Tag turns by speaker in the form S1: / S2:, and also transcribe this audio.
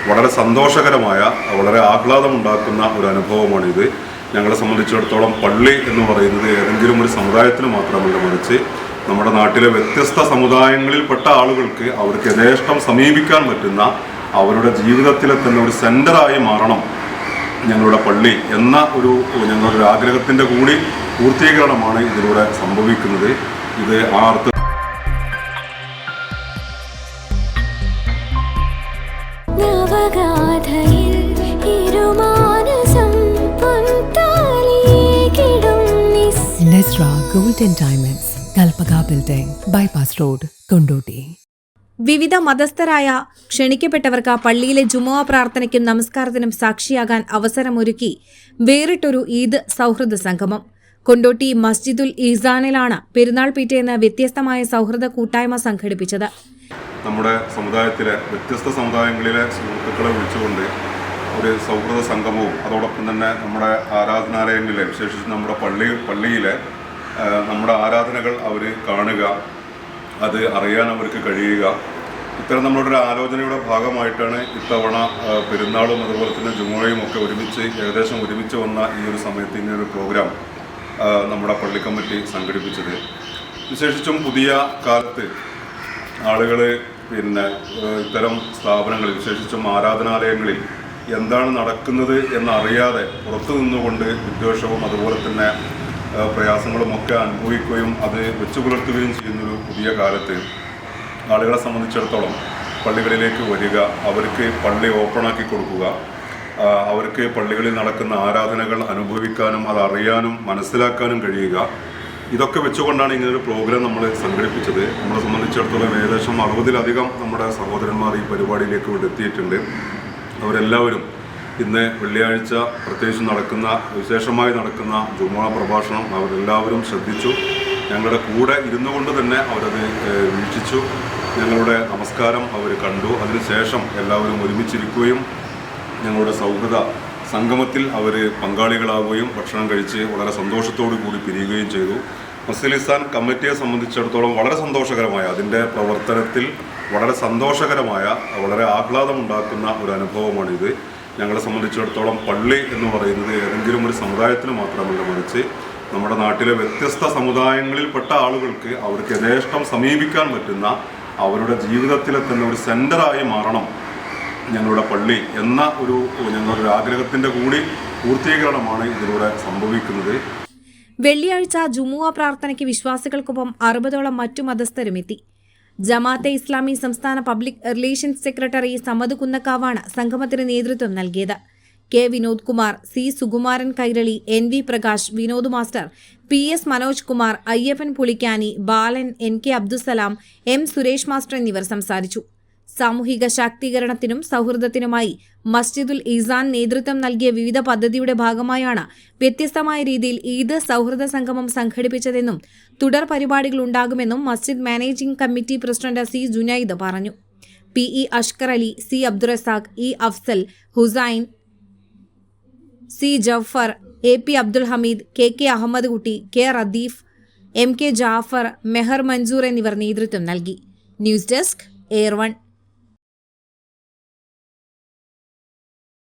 S1: വളരെ സന്തോഷകരമായ, വളരെ ആഹ്ലാദമുണ്ടാക്കുന്ന ഒരു അനുഭവമാണിത്. ഞങ്ങളെ സംബന്ധിച്ചിടത്തോളം പള്ളി എന്ന് പറയുന്നത് ഏതെങ്കിലും ഒരു സമുദായത്തിന് മാത്രമല്ല, മറിച്ച് നമ്മുടെ നാട്ടിലെ വ്യത്യസ്ത സമുദായങ്ങളിൽപ്പെട്ട ആളുകൾക്ക് അവർക്ക് യഥേഷ്ടം സമീപിക്കാൻ പറ്റുന്ന, അവരുടെ ജീവിതത്തിലെ തന്നെ ഒരു സെൻ്ററായി മാറണം ഞങ്ങളുടെ പള്ളി എന്ന ഞങ്ങളുടെ ആഗ്രഹത്തിൻ്റെ കൂടി പൂർത്തീകരണമാണ് ഇതിലൂടെ സംഭവിക്കുന്നത്. ഇത് ആ അർത്ഥം
S2: Nesra Golden Diamonds, Kalpaka Building, Bypass Road, Kondoti.
S3: വിവിധ മതസ്ഥരായ ക്ഷണിക്കപ്പെട്ടവർക്ക് പള്ളിയിലെ ജുമുഅ പ്രാർത്ഥനയ്ക്കും നമസ്കാരത്തിനും സാക്ഷിയാകാൻ അവസരമൊരുക്കി വേറിട്ടൊരു ഈദ് സൗഹൃദ സംഗമം കൊണ്ടോട്ടി മസ്ജിദുൽ ഈസാനിലാണ് പെരുന്നാൾ പിറ്റേന്ന് വ്യത്യസ്തമായ സൗഹൃദ കൂട്ടായ്മ സംഘടിപ്പിച്ചത്.
S1: നമ്മുടെ സമുദായത്തിലെ വ്യത്യസ്ത സമുദായങ്ങളിലെ സുഹൃത്തുക്കളെ വിളിച്ചുകൊണ്ട് ഒരു സൗഹൃദ സംഗമവും, അതോടൊപ്പം തന്നെ നമ്മുടെ ആരാധനാലയങ്ങളിലെ, വിശേഷിച്ച് നമ്മുടെ പള്ളിയിലെ നമ്മുടെ ആരാധനകൾ അവർ കാണുക, അത് അറിയാൻ അവർക്ക് കഴിയുക, ഇത്തരം നമ്മളൊരു ആലോചനയുടെ ഭാഗമായിട്ടാണ് ഇത്തവണ പെരുന്നാളും അതുപോലെ തന്നെ ജുമുഅയും ഒക്കെ ഏകദേശം ഒരുമിച്ച് വന്ന ഈ ഒരു സമയത്ത് ഇങ്ങനൊരു പ്രോഗ്രാം നമ്മുടെ പള്ളി കമ്മിറ്റി സംഘടിപ്പിച്ചത്. വിശേഷിച്ചും പുതിയ കാലത്ത് ആളുകൾ ഇത്തരം സ്ഥാപനങ്ങളിൽ, വിശേഷിച്ചും ആരാധനാലയങ്ങളിൽ എന്താണ് നടക്കുന്നത് എന്നറിയാതെ പുറത്തു നിന്നുകൊണ്ട് വിദ്വേഷവും അതുപോലെ തന്നെ പ്രയാസങ്ങളുമൊക്കെ അനുഭവിക്കുകയും അത് വെച്ചു പുലർത്തുകയും ചെയ്യുന്നൊരു പുതിയ കാലത്ത് ആളുകളെ സംബന്ധിച്ചിടത്തോളം പള്ളികളിലേക്ക് വരിക, അവർക്ക് പള്ളി ഓപ്പണാക്കി കൊടുക്കുക, അവർക്ക് പള്ളികളിൽ നടക്കുന്ന ആരാധനകൾ അനുഭവിക്കാനും അതറിയാനും മനസ്സിലാക്കാനും കഴിയുക, ഇതൊക്കെ വെച്ചുകൊണ്ടാണ് ഇങ്ങനൊരു പ്രോഗ്രാം നമ്മൾ സംഘടിപ്പിച്ചത്. നമ്മളെ സംബന്ധിച്ചിടത്തോളം ഏകദേശം 60-ലധികം നമ്മുടെ സഹോദരന്മാർ ഈ പരിപാടിയിലേക്ക് ഇവിടെ എത്തിയിട്ടുണ്ട്. അവരെല്ലാവരും ഇന്ന് വെള്ളിയാഴ്ച പ്രത്യേകിച്ച് വിശേഷമായി നടക്കുന്ന ജുമുഅ പ്രഭാഷണം അവരെല്ലാവരും ശ്രദ്ധിച്ചു. ഞങ്ങളുടെ കൂടെ ഇരുന്നു കൊണ്ട് തന്നെ അവരത് വീക്ഷിച്ചു. ഞങ്ങളുടെ നമസ്കാരം അവർ കണ്ടു. അതിനുശേഷം എല്ലാവരും ഒരുമിച്ചിരിക്കുകയും ഞങ്ങളുടെ സൗഹൃദ സംഗമത്തിൽ അവർ പങ്കാളികളാവുകയും ഭക്ഷണം കഴിച്ച് വളരെ സന്തോഷത്തോടു കൂടി പിരിയുകയും ചെയ്തു. മസ്ജിദുൽ ഈസാൻ കമ്മിറ്റിയെ സംബന്ധിച്ചിടത്തോളം വളരെ സന്തോഷകരമായ, അതിൻ്റെ പ്രവർത്തനത്തിൽ വളരെ സന്തോഷകരമായ, വളരെ ആഹ്ലാദമുണ്ടാക്കുന്ന ഒരു അനുഭവമാണിത്. ഞങ്ങളെ സംബന്ധിച്ചിടത്തോളം പള്ളി എന്ന് പറയുന്നത് ഏതെങ്കിലും ഒരു സമുദായത്തിന് മാത്രമല്ല, മറിച്ച് നമ്മുടെ നാട്ടിലെ വ്യത്യസ്ത സമുദായങ്ങളിൽപ്പെട്ട ആളുകൾക്ക് അവർക്ക് യഥേഷ്ടം സമീപിക്കാൻ പറ്റുന്ന, അവരുടെ ജീവിതത്തിലെ തന്നെ ഒരു സെൻ്ററായി മാറണം ഞങ്ങളുടെ പള്ളി എന്ന ഞങ്ങളുടെ ആഗ്രഹത്തിൻ്റെ കൂടി പൂർത്തീകരണമാണ് ഇതിലൂടെ സംഭവിക്കുന്നത്.
S3: വെള്ളിയാഴ്ച ജുമുഅ പ്രാർത്ഥനയ്ക്ക് വിശ്വാസികൾക്കൊപ്പം 60ഓളം മറ്റു മതസ്ഥരുമെത്തി. ജമാഅത്തെ ഇസ്ലാമി സംസ്ഥാന പബ്ലിക് റിലേഷൻസ് സെക്രട്ടറി സമദ് കുന്നക്കാവാണ് സംഗമത്തിന് നേതൃത്വം നൽകിയത്. K Vinod Kumar, C Sukumaran Kairali, NV Prakash, Vinod master, PS Manoj Kumar, Ayyappan Pulikkani, Balan, NK Abdussalam, M Suresh master എന്നിവർ സംസാരിച്ചു. സാമൂഹിക ശാക്തീകരണത്തിനും സൗഹൃദത്തിനുമായി മസ്ജിദുൽ ഈസാൻ നേതൃത്വം നൽകിയ വിവിധ പദ്ധതിയുടെ ഭാഗമായാണ് വ്യത്യസ്തമായ രീതിയിൽ ഈദ് സൗഹൃദ സംഗമം സംഘടിപ്പിച്ചതെന്നും തുടർ പരിപാടികളുണ്ടാകുമെന്നും മസ്ജിദ് managing committee president C Junaid പറഞ്ഞു. PE Ashkar Ali, C Abdurazak, E Afsal, Hussain, C Jafar, AP Abdul Hameed, KK Ahmed കുട്ടി, K റദീഫ്, MK ജാഫർ, മെഹർ മൻസൂർ എന്നിവർ നേതൃത്വം നൽകി. News desk, Air One.